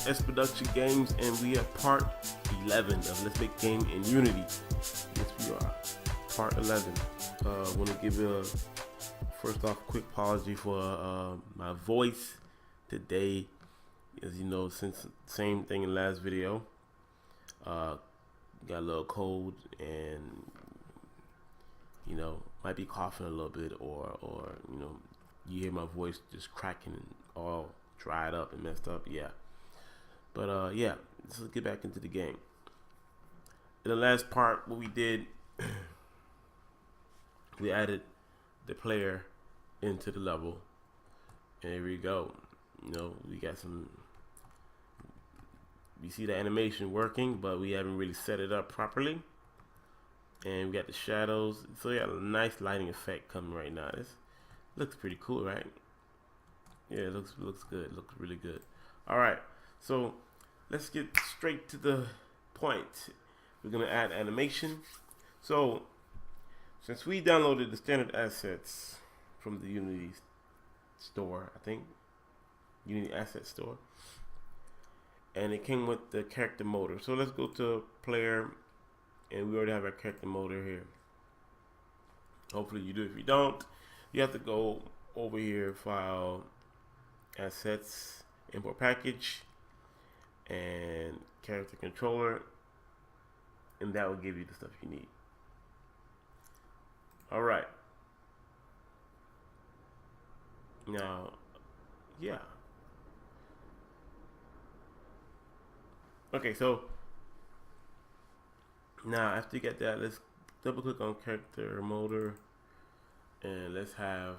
S Production Games, and we are part 11 of Let's Make Game in Unity. Yes, we are. Part 11. I want to give you a first off quick apology for my voice today. As you know, since same thing in the last video, got a little cold and might be coughing a little bit, or you hear my voice just cracking and all dried up and messed up. Yeah, but yeah, let's get back into the game. In the last part, what we did, we added the player into the level, and here we go. We got some. You see the animation working, but we haven't really set it up properly. And we got the shadows, so we got a nice lighting effect coming right now. This looks pretty cool, right? Yeah, it looks good. Looks really good. All right, so let's get straight to the point. We're gonna add animation. So since we downloaded the standard assets from the Unity store, I think Unity Asset Store, and it came with the character motor. So let's go to player, and we already have our character motor here. Hopefully you do. If you don't, you have to go over here, file, assets, import package, and character controller, and that will give you the stuff you need. All right. Now, yeah. Okay, so now after you get that, let's double click on character motor, and let's have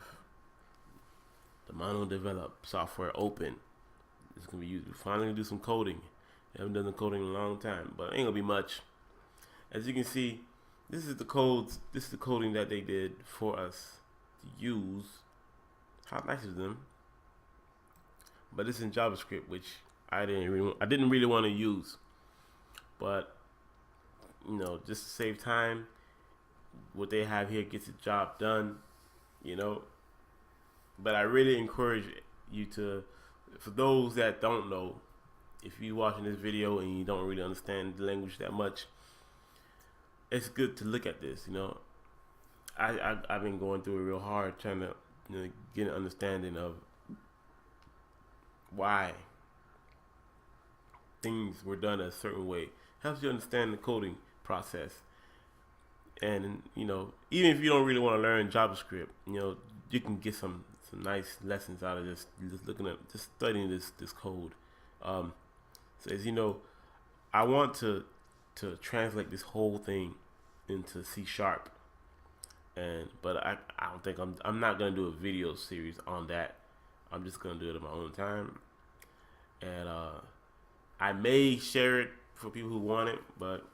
the manual develop software open. It's gonna be used. We're finally gonna do some coding. I haven't done the coding in a long time, but it ain't gonna be much. As you can see, this is the codes. This is the coding that they did for us to use. How nice of them! But this is in JavaScript, which I didn't really want to use, but just to save time, what they have here gets the job done, But I really encourage you to, for those that don't know, if you're watching this video and you don't really understand the language that much, it's good to look at this. I've been going through it real hard, trying to get an understanding of why things were done a certain way. Helps you understand the coding process. And even if you don't really want to learn JavaScript, you can get some nice lessons out of just studying this code. So as you know, I want to translate this whole thing into C#, but I don't think I'm not gonna do a video series on that. I'm just gonna do it at my own time, and I may share it for people who want it, but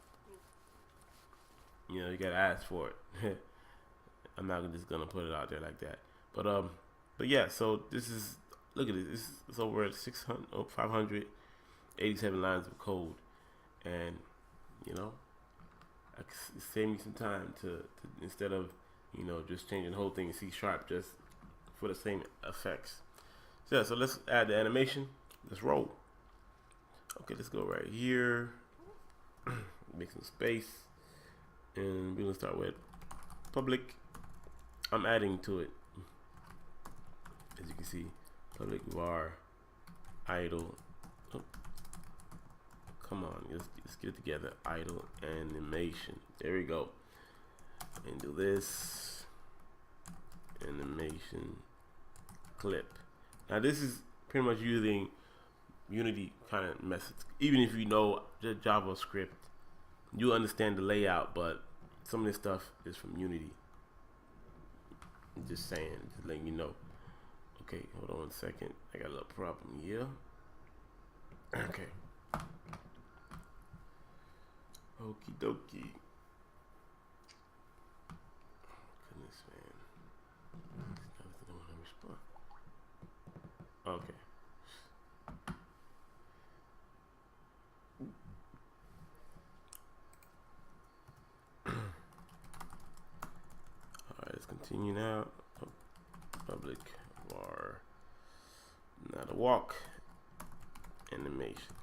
you gotta ask for it. I'm not just gonna put it out there like that. But yeah, so this is, look at it. It's over at 587 lines of code, and it saved me some time to instead of just changing the whole thing in C# just for the same effects. So yeah, so let's add the animation. Let's roll. Okay, let's go right here. Make some space, and we're gonna start with public. I'm adding to it, as you can see, public var idle. Oh, come on, let's get it together. Idle animation. There we go. And do this animation clip. Now this is pretty much using Unity kind of methods. Even if you know the JavaScript, you understand the layout, but some of this stuff is from Unity. I'm just saying, just letting you know. Okay, hold on 1 second. I got a little problem here. Okay. Okie dokie. Goodness, man. I don't want to respond. Okay. Alright, let's continue now. Public var not a walk animation.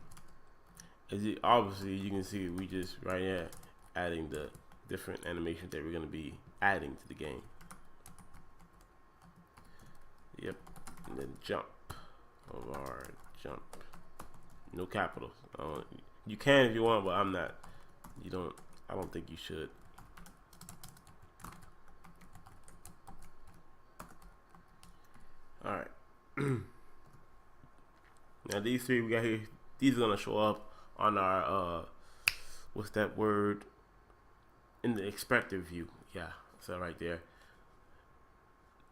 Obviously you can see we just right here adding the different animations that we're going to be adding to the game. Yep. And then jump. Jump. No capitals. You can if you want, but I'm not. I don't think you should. All right. Now these three we got here, these are gonna show up on our what's that word, in the expected view. Yeah, so right there.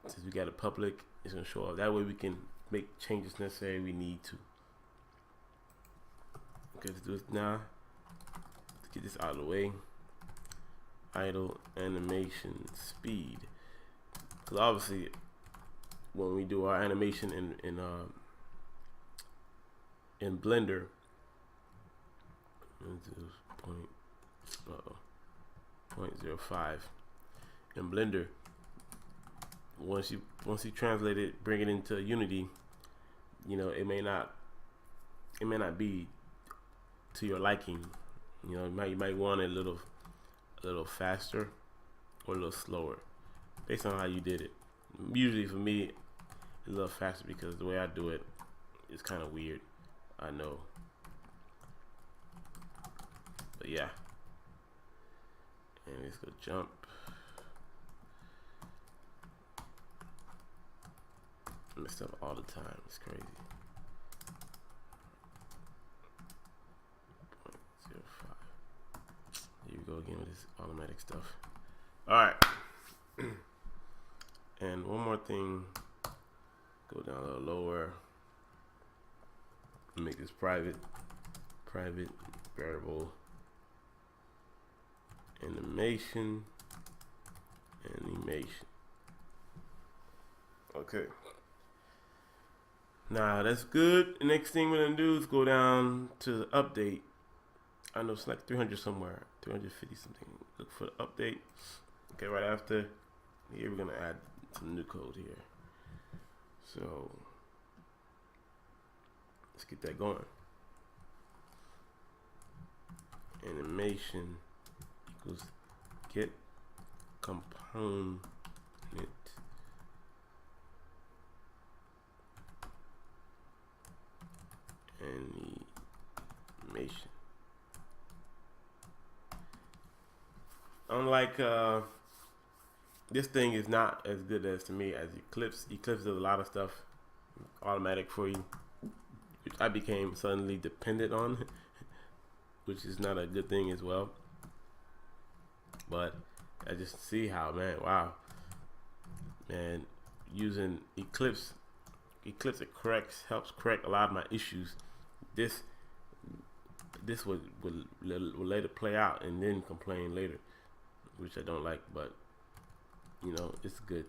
Since we got a public, it's gonna show up. That way we can make changes necessary we need to. Okay, let's do this now. Let's get this out of the way. Idle animation speed. Because obviously when we do our animation in Blender, point 0.05 in Blender, once you translate it, bring it into Unity, you know, it may not be to your liking. You know, you might want it a little faster or a little slower based on how you did it. Usually for me, a little faster because the way I do it is kind of weird, I know, but yeah. And let's go jump. I mess up all the time, it's crazy. 0.05. Here we go again with this automatic stuff. Alright. And one more thing, go down a little lower, make this private variable, animation. Okay, now that's good. The next thing we're gonna do is go down to the update. I know it's like 300 somewhere, 350 something. Look for the update. Okay, right after here we're gonna add some new code here. So let's get that going. Animation equals get component animation. Unlike this thing is not as good as to me as Eclipse. Eclipse does a lot of stuff automatic for you, which I became suddenly dependent on, which is not a good thing as well. But I just see how, man, wow, man, using Eclipse it helps correct a lot of my issues. This will later play out and then complain later, which I don't like, but you know, it's good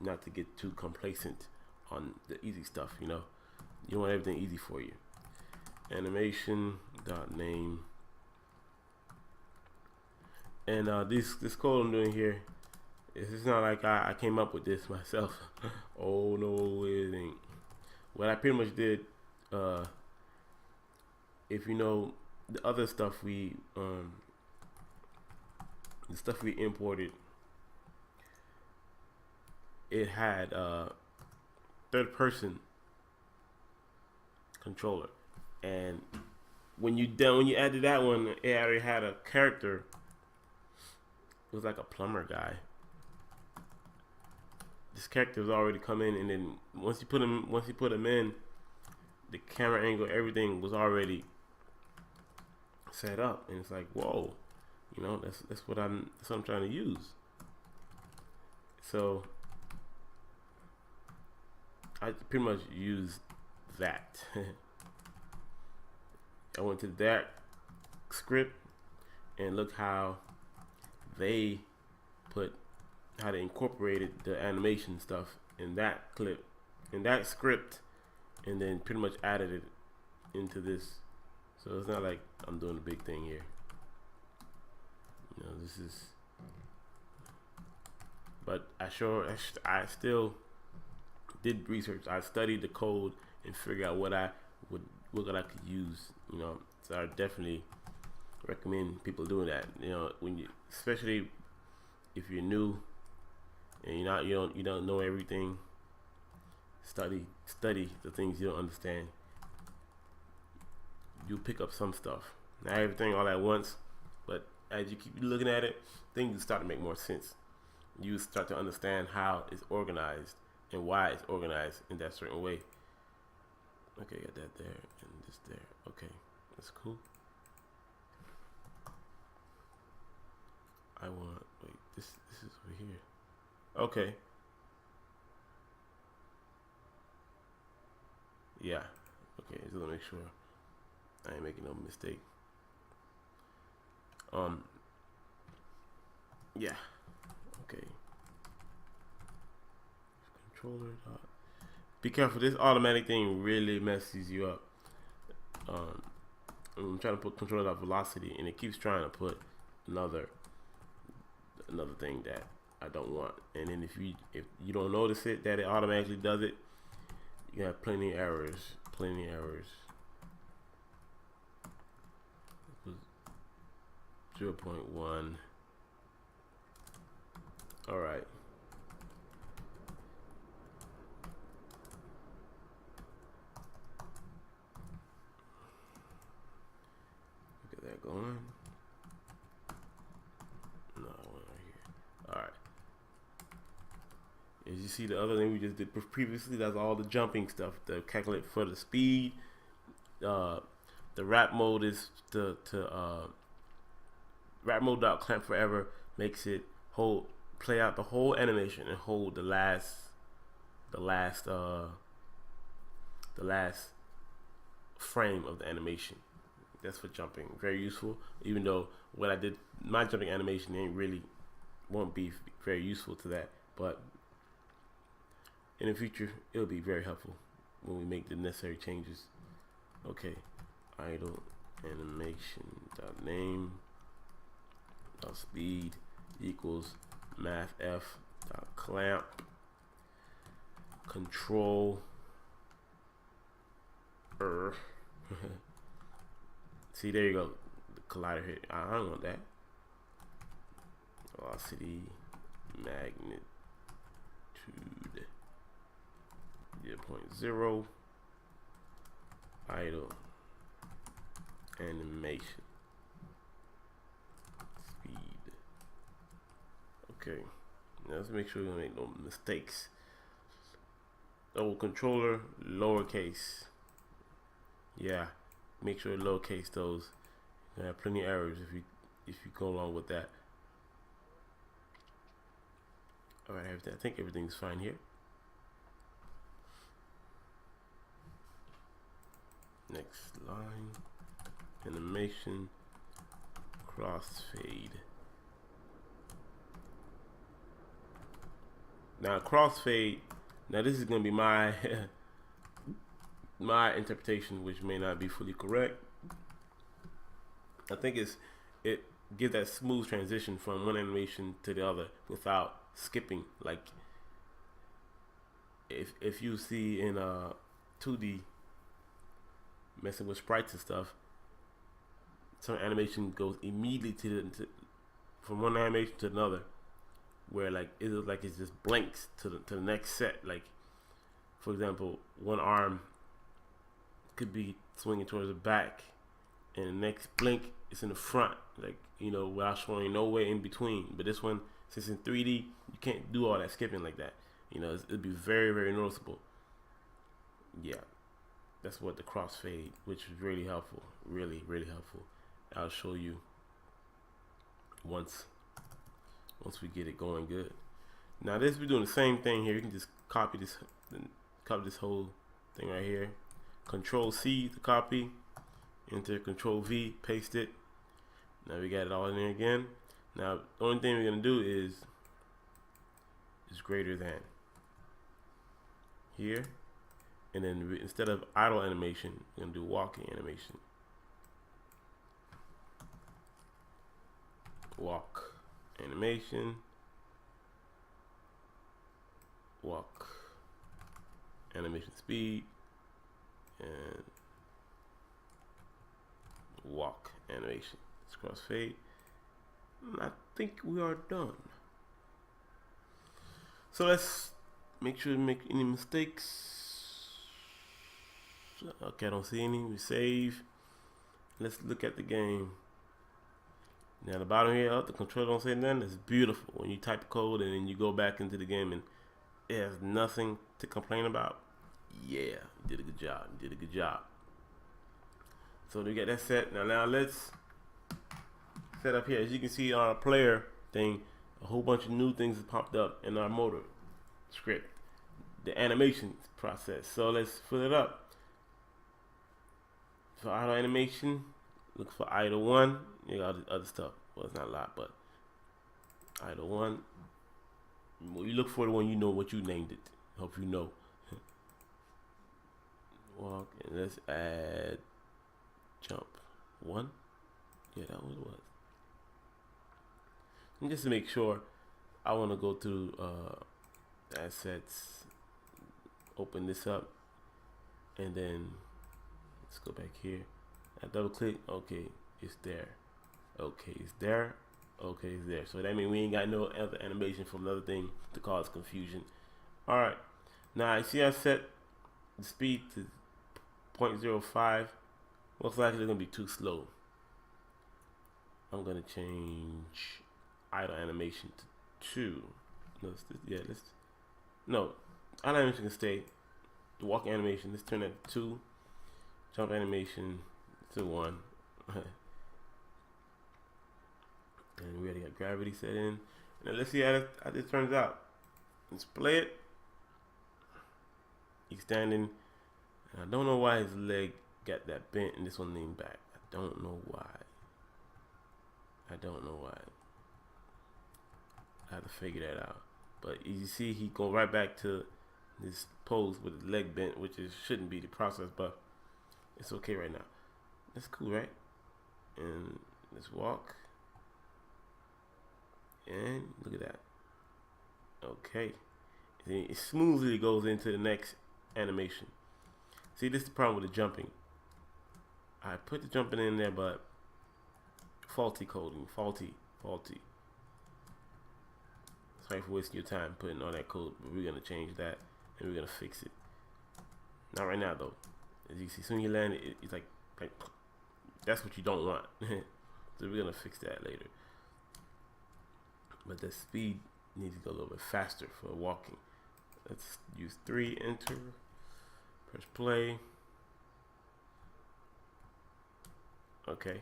not to get too complacent on the easy stuff. You know, you want everything easy for you. Animation.name, and this code I'm doing here, it's not like I came up with this myself. Oh no, it ain't. What I pretty much did, if you know the other stuff the stuff we imported, it had third person controller, and when you added that one, it already had a character. It was like a plumber guy. This character was already come in, and then once you put him in, the camera angle, everything was already set up, and it's like, whoa, you know, that's what I'm trying to use. So I pretty much used that. I went to that script and look how they incorporated the animation stuff in that clip, in that script, and then pretty much added it into this. So it's not like I'm doing a big thing here. You know, this is. But I still did research. I studied the code and figured out what I would what I could use, you know. So I definitely recommend people doing that. You know, when you, especially if you're new and you don't know everything. Study the things you don't understand. You pick up some stuff, not everything all at once, but as you keep looking at it, things start to make more sense. You start to understand how it's organized and why it's organized in that certain way. Okay, got that there and this there. Okay, that's cool. I want wait. This is over here. Okay. Yeah. Okay. Just want to make sure I ain't making no mistake. Yeah. Okay. Controller. Be careful. This automatic thing really messes you up. I'm trying to put controller velocity, and it keeps trying to put another thing that I don't want. And then if you don't notice it, that it automatically does it, you have plenty of errors. 0.1. All right. Look at that going. No, I went right here. All right. As you see, the other thing we just did previously, that's all the jumping stuff. The calculate for the speed. The wrap mode is wrap mode dot clamp forever makes it play out the whole animation and hold the last frame of the animation. That's for jumping. Very useful. Even though what I did, my jumping animation won't be very useful to that, but in the future it'll be very helpful when we make the necessary changes. Okay, idle animation dot name dot speed equals math f dot clamp control see, there you go, the collider hit. I don't want that. Velocity magnitude 0.0 idle animation speed. Okay, now let's make sure we don't make no mistakes. Oh, controller lowercase. Yeah, make sure to lowercase those. You have plenty of errors if you go along with that. All right, I think everything's fine here. Next line, animation, crossfade. Now crossfade. Now this is gonna be my my interpretation, which may not be fully correct. I think it gives that smooth transition from one animation to the other without skipping. Like if you see in 2D messing with sprites and stuff, some animation goes immediately from one animation to another, where like it looks like it's just blanks to the next set. Like for example, one arm could be swinging towards the back, and the next blink is in the front, like, you know, without showing no way in between. But this one, since in 3D, you can't do all that skipping like that. You know, it'd be very, very noticeable. Yeah, that's what the crossfade, which is really helpful, really, really helpful. I'll show you once we get it going good. Now this, we're doing the same thing here. You can just copy this whole thing right here. Control C to copy, enter Control V, paste it. Now we got it all in there again. Now the only thing we're gonna do is greater than here, and then instead of idle animation, we're gonna do walking animation. Walk animation, walk animation speed, and walk animation. Let's crossfade. I think we are done. So let's make sure to make any mistakes. Okay, I don't see any. We save. Let's look at the game. Now the bottom here, the controller don't say nothing. It's beautiful when you type code and then you go back into the game and it has nothing to complain about. Yeah, you did a good job. You did a good job. So we got that set. Now let's set up here. As you can see on our player thing, a whole bunch of new things have popped up in our motor script, the animation process. So let's fill it up. For auto animation, look for idle 1. You got other stuff. Well, it's not a lot, but idle 1. Well, you look for the one you know what you named it. Hope you know. Walk, and let's add jump 1. Yeah, that was what it was. And just to make sure, I want to go to assets, open this up, and then let's go back here. I double click. Okay, it's there. Okay, it's there. Okay, it's there. So that means we ain't got no other animation from another thing to cause confusion. All right. Now I see I set the speed to 0.05. Most likely it's gonna be too slow. I'm gonna change idle animation to 2. No, no, idle animation can stay. The walk animation, let's turn that to 2. Jump animation to 1. And we already got gravity set in. Now let's see how this turns out. Let's play it. He's standing. And I don't know why his leg got that bent and this one leaned back. I don't know why. I don't know why. I have to figure that out. But you see, he go right back to this pose with his leg bent, which shouldn't be the process, but it's okay right now. That's cool, right? And let's walk. And look at that. Okay. It smoothly goes into the next animation. See, this is the problem with the jumping. I put the jumping in there, but faulty coding. Faulty. Sorry for wasting your time putting all that code, but we're going to change that and we're going to fix it. Not right now, though. As you see, soon you land, it's like that's what you don't want. So we're going to fix that later. But the speed needs to go a little bit faster for walking. Let's use 3, enter, press play. Okay.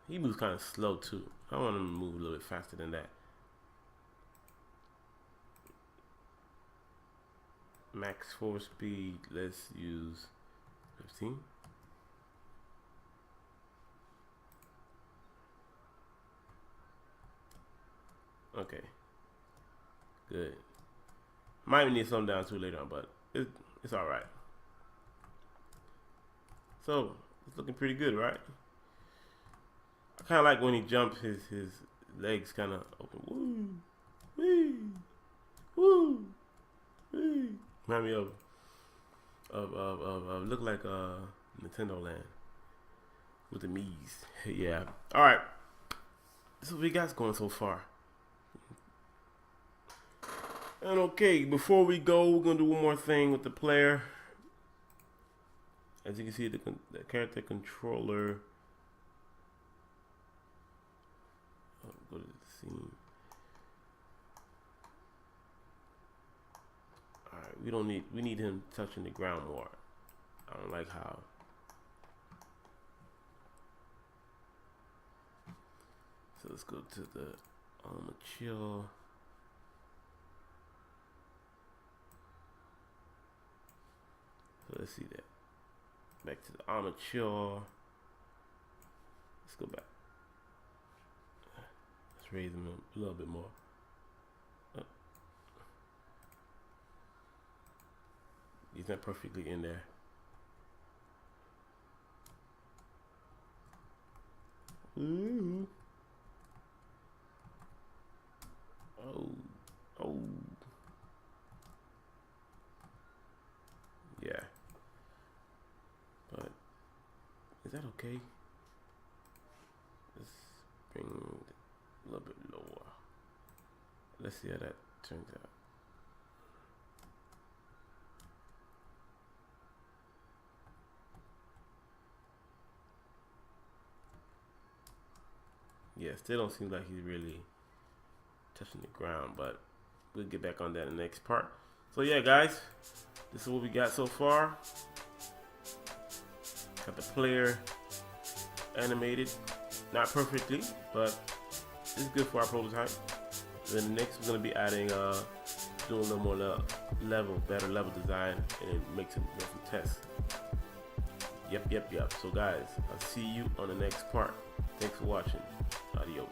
He moves kind of slow too. I want him to move a little bit faster than that. Max forward speed, let's use 15. Okay. Good. Might need something down too later on, but it's all right. So it's looking pretty good, right? I kind of like when he jumps, his legs kind of open. Woo, wee, woo, wee. Remind me of look like Nintendo Land with the Mii's. Yeah. All right. So what we got going so far. And okay, before we go, we're gonna do one more thing with the player. As you can see, the character controller. Oh, go to the scene. All right, we need him touching the ground more. I don't like how. So let's go to the chill. So let's see that. Back to the armature. Let's go back. Let's raise him a little bit more. He's not perfectly in there. Ooh. Oh. Yeah. But Is that okay? Let's bring it a little bit lower. Let's see how that turns out. Yeah, still don't seem like he's really touching the ground, but we'll get back on that in the next part. So yeah, guys, this is what we got so far. Got the player animated, not perfectly, but it's good for our prototype. Then next we're gonna be adding, doing a little more better level design, and make some tests. Yep. So guys, I'll see you on the next part. Thanks for watching. Adios.